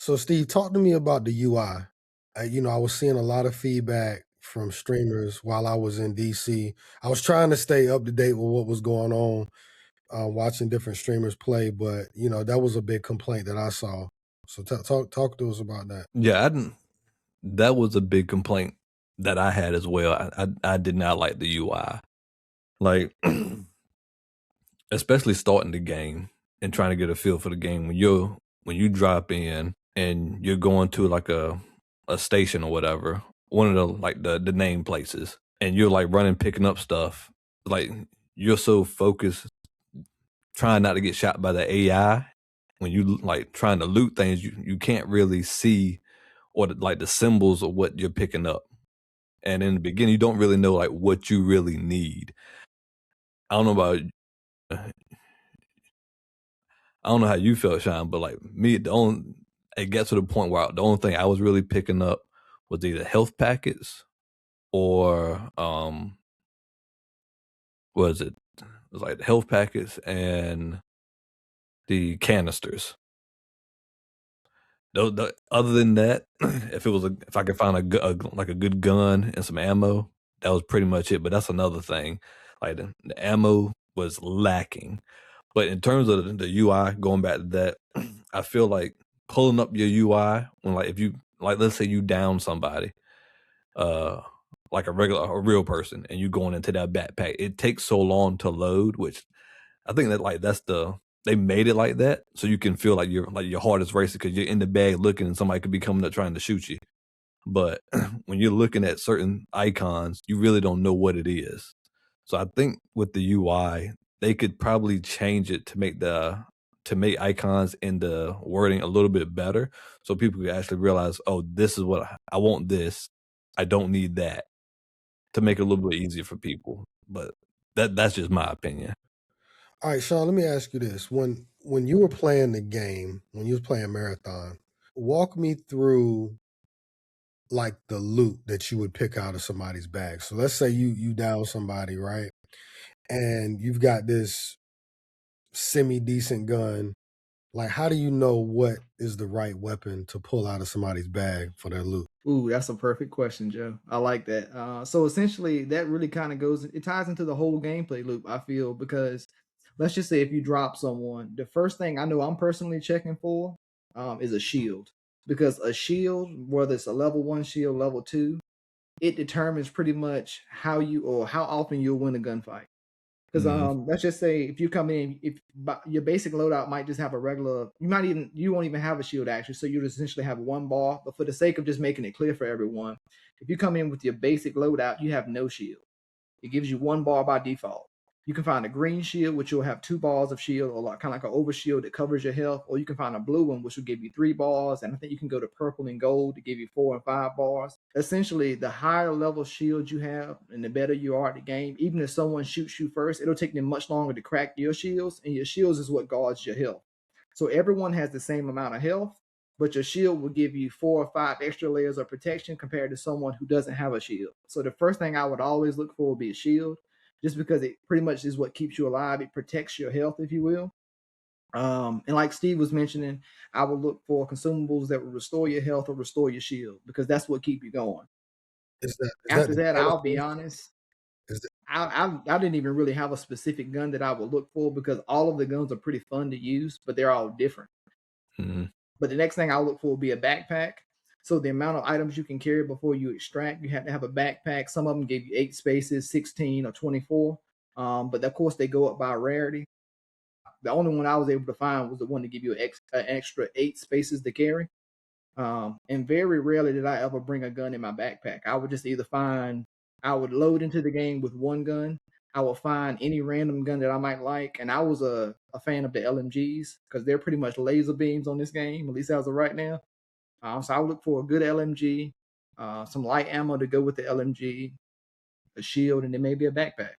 So, Steve, talk to me about the UI. I was seeing a lot of feedback from streamers while I was in DC. I was trying to stay up to date with what was going on, watching different streamers play, but that was a big complaint that I saw. So, talk to us about that. Yeah, that was a big complaint that I had as well. I did not like the UI, like especially starting the game and trying to get a feel for the game when you drop in and you're going to like a station or whatever, one of the like the name places, and you're like running picking up stuff, like you're so focused trying not to get shot by the AI when you like trying to loot things, you can't really see or like the symbols of what you're picking up. And in the beginning, you don't really know like what you really need. I don't know about I don't know how you felt, Sean, but like me, it gets to the point where the only thing I was really picking up was either health packets or was it? It was like the health packets and the canisters. Other than that, if I could find like a good gun and some ammo, that was pretty much it. But that's another thing. Like the ammo was lacking. But in terms of the UI, going back to that, I feel like pulling up your UI when like if you like let's say you down somebody, like a real person, and you going into that backpack, it takes so long to load, which I think that like they made it like that so you can feel like your heart is racing because you're in the bag looking and somebody could be coming up trying to shoot you. But when you're looking at certain icons, you really don't know what it is. So I think with the UI, they could probably change it to make icons and the wording a little bit better, so people could actually realize, oh, this is what I want. This I don't need that, to make it a little bit easier for people. But that's just my opinion. All right, Sean, let me ask you this: when you were playing the game, when you was playing Marathon, walk me through like the loot that you would pick out of somebody's bag. So let's say you down somebody, right? And you've got this semi decent gun. Like, how do you know what is the right weapon to pull out of somebody's bag for their loot? Ooh, that's a perfect question, Joe. I like that. So essentially, that really kind of it ties into the whole gameplay loop, I feel, because let's just say if you drop someone, the first thing I know I'm personally checking for is a shield. Because a shield, whether it's a level 1 shield, level 2, it determines pretty much how often you'll win a gunfight. Because let's just say if you come in, if your basic loadout might just have a regular, you won't even have a shield actually, so you essentially have one bar. But for the sake of just making it clear for everyone, if you come in with your basic loadout, you have no shield. It gives you one bar by default. You can find a green shield, which will have 2 bars of shield, or kind of like an over shield that covers your health, or you can find a blue one, which will give you 3 bars, and I think you can go to purple and gold to give you 4 and 5 bars. Essentially, the higher level shield you have, and the better you are at the game, even if someone shoots you first, it'll take them much longer to crack your shields, and your shields is what guards your health. So everyone has the same amount of health, but your shield will give you 4 or 5 extra layers of protection compared to someone who doesn't have a shield. So the first thing I would always look for would be a shield, just because it pretty much is what keeps you alive. It protects your health, if you will. And like Steve was mentioning, I would look for consumables that will restore your health or restore your shield, because that's what keep you going. Is that After the that, I'll be canister? honest, Is that, I didn't even really have a specific gun that I would look for, because all of the guns are pretty fun to use, but they're all different. Mm-hmm. But the next thing I'll look for will be a backpack. So the amount of items you can carry before you extract, you have to have a backpack. Some of them give you 8 spaces, 16 or 24. But of course they go up by rarity. The only one I was able to find was the one to give you an extra 8 spaces to carry. And very rarely did I ever bring a gun in my backpack. I would just I would load into the game with one gun. I would find any random gun that I might like. And I was a fan of the LMGs, because they're pretty much laser beams on this game, at least as of right now. So I would look for a good LMG, some light ammo to go with the LMG, a shield, and then maybe a backpack.